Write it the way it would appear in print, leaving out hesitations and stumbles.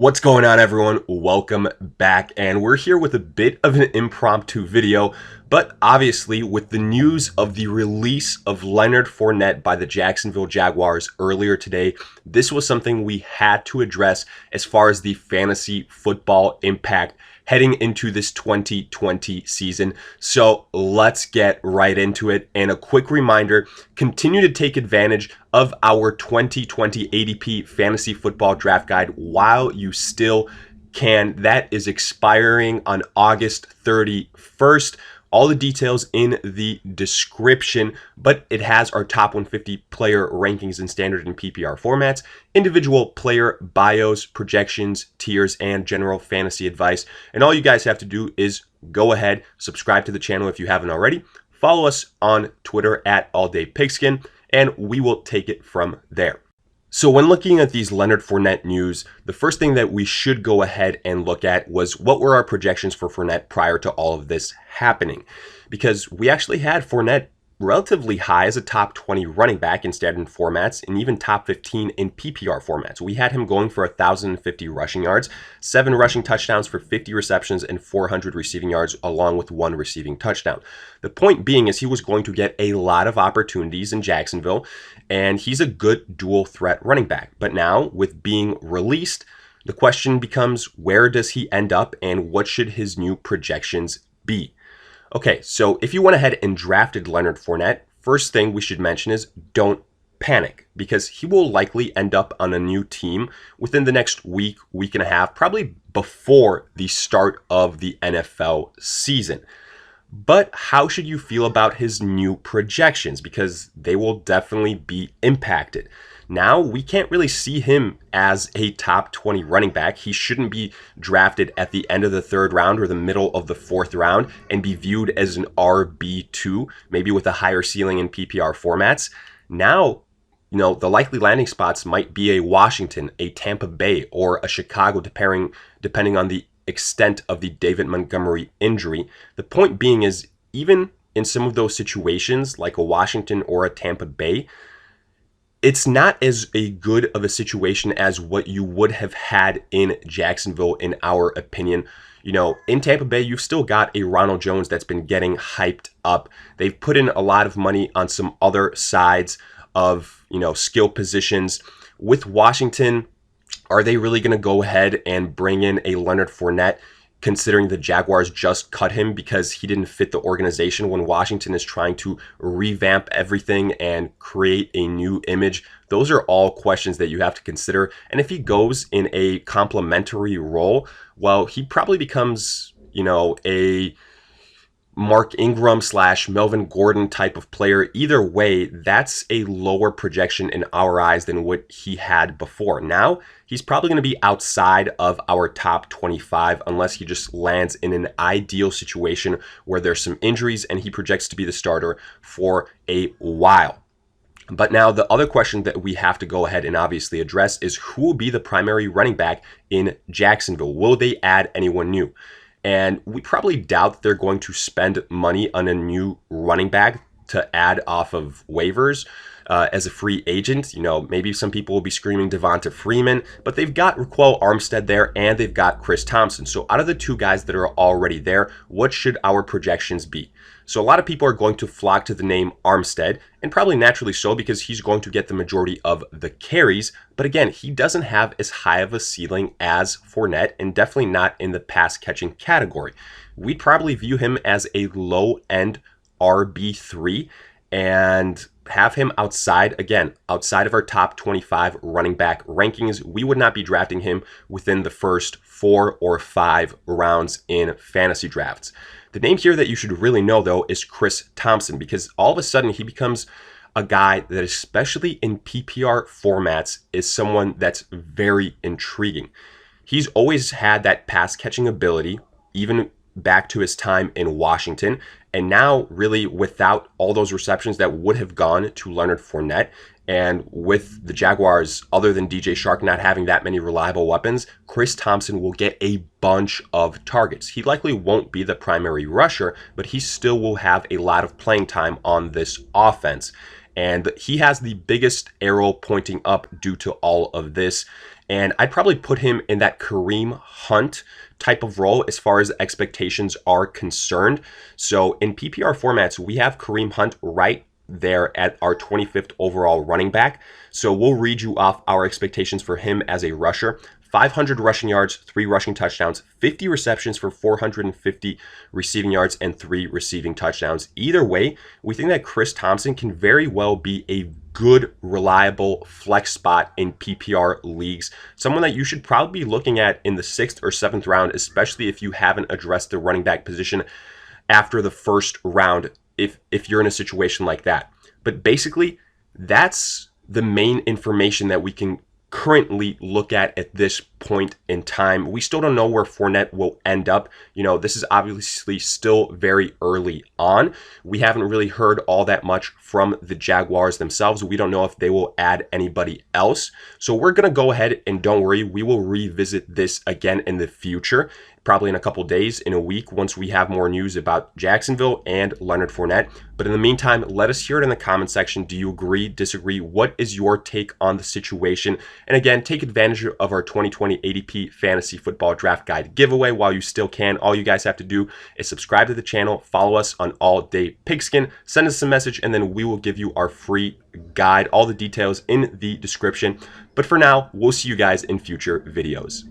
What's going on, everyone? Welcome back, and we're here with a bit of an impromptu video, but obviously with the news of the release of Leonard Fournette by the Jacksonville Jaguars earlier today, this was something we had to address as far as the fantasy football impact heading into this 2020 season. So let's get right into it. And a quick reminder, continue to take advantage of our 2020 ADP Fantasy Football Draft Guide while you still can. That is expiring on August 31st. All the details in the description, but it has our top 150 player rankings in standard and PPR formats, individual player bios, projections, tiers, and general fantasy advice. And all you guys have to do is go ahead, subscribe to the channel if you haven't already, follow us on Twitter at AllDayPigskin, and we will take it from there. So when looking at these Leonard Fournette news, the first thing that we should go ahead and look at was what were our projections for Fournette prior to all of this happening? Because we actually had Fournette relatively high as a top 20 running back in standard formats and even top 15 in PPR formats. We had him going for 1,050 rushing yards, 7 rushing touchdowns for 50 receptions and 400 receiving yards along with 1 receiving touchdown. The point being is he was going to get a lot of opportunities in Jacksonville, and he's a good dual threat running back. But now with being released, the question becomes, where does he end up and what should his new projections be? Okay, so if you went ahead and drafted Leonard Fournette, first thing we should mention is don't panic, because he will likely end up on a new team within the next week, week and a half, probably before the start of the NFL season. But how should you feel about his new projections? Because they will definitely be impacted. Now, we can't really see him as a top 20 running back. He shouldn't be drafted at the end of the 3rd round or the middle of the 4th round and be viewed as an RB2, maybe with a higher ceiling in PPR formats. Now, the likely landing spots might be a Washington, a Tampa Bay, or a Chicago, depending on the extent of the David Montgomery injury. The point being is, even in some of those situations, like a Washington or a Tampa Bay, it's not as a good of a situation as what you would have had in Jacksonville, in our opinion. In Tampa Bay, you've still got a Ronald Jones that's been getting hyped up. They've put in a lot of money on some other sides of, skill positions. With Washington, are they really going to go ahead and bring in a Leonard Fournette, considering the Jaguars just cut him because he didn't fit the organization when Washington is trying to revamp everything and create a new image? Those are all questions that you have to consider. And if he goes in a complementary role, well, he probably becomes, a Mark Ingram / Melvin Gordon type of player. Either way, that's a lower projection in our eyes than what he had before. Now, he's probably going to be outside of our top 25 unless he just lands in an ideal situation where there's some injuries and he projects to be the starter for a while. But now the other question that we have to go ahead and obviously address is, who will be the primary running back in Jacksonville? Will they add anyone new? And we probably doubt that they're going to spend money on a new running back to add off of waivers as a free agent. Maybe some people will be screaming Devonta Freeman, but they've got Raquel Armstead there and they've got Chris Thompson. So out of the 2 guys that are already there, what should our projections be? So a lot of people are going to flock to the name Armstead, and probably naturally so, because he's going to get the majority of the carries. But again, he doesn't have as high of a ceiling as Fournette, and definitely not in the pass catching category. We'd probably view him as a low-end RB3 and have him outside of our top 25 running back rankings. We would not be drafting him within the first 4 or 5 rounds in fantasy drafts. The name here that you should really know, though, is Chris Thompson, because all of a sudden he becomes a guy that, especially in PPR formats, is someone that's very intriguing. He's always had that pass catching ability, even back to his time in Washington, and now really without all those receptions that would have gone to Leonard Fournette, and with the Jaguars, other than DJ Shark not having that many reliable weapons, Chris Thompson will get a bunch of targets. He likely won't be the primary rusher, but he still will have a lot of playing time on this offense. And he has the biggest arrow pointing up due to all of this. And I'd probably put him in that Kareem Hunt type of role as far as expectations are concerned. So in PPR formats, we have Kareem Hunt right there at our 25th overall running back. So we'll read you off our expectations for him as a rusher. 500 rushing yards, 3 rushing touchdowns, 50 receptions for 450 receiving yards, and 3 receiving touchdowns. Either way, we think that Chris Thompson can very well be a good, reliable flex spot in PPR leagues. Someone that you should probably be looking at in the 6th or 7th round, especially if you haven't addressed the running back position after the first round, if you're in a situation like that. But basically, that's the main information that we can currently look at this point in time. We still don't know where Fournette will end up. This is obviously still very early on. We haven't really heard all that much from the Jaguars themselves. We don't know if they will add anybody else. So we're going to go ahead and don't worry, we will revisit this again in the future, probably in a couple days, in a week, once we have more news about Jacksonville and Leonard Fournette. But in the meantime, let us hear it in the comment section. Do you agree, disagree? What is your take on the situation? And again, take advantage of our 2020 ADP Fantasy Football Draft Guide giveaway while you still can. All you guys have to do is subscribe to the channel, follow us on All Day Pigskin, send us a message, and then we will give you our free guide. All the details in the description. But for now, we'll see you guys in future videos.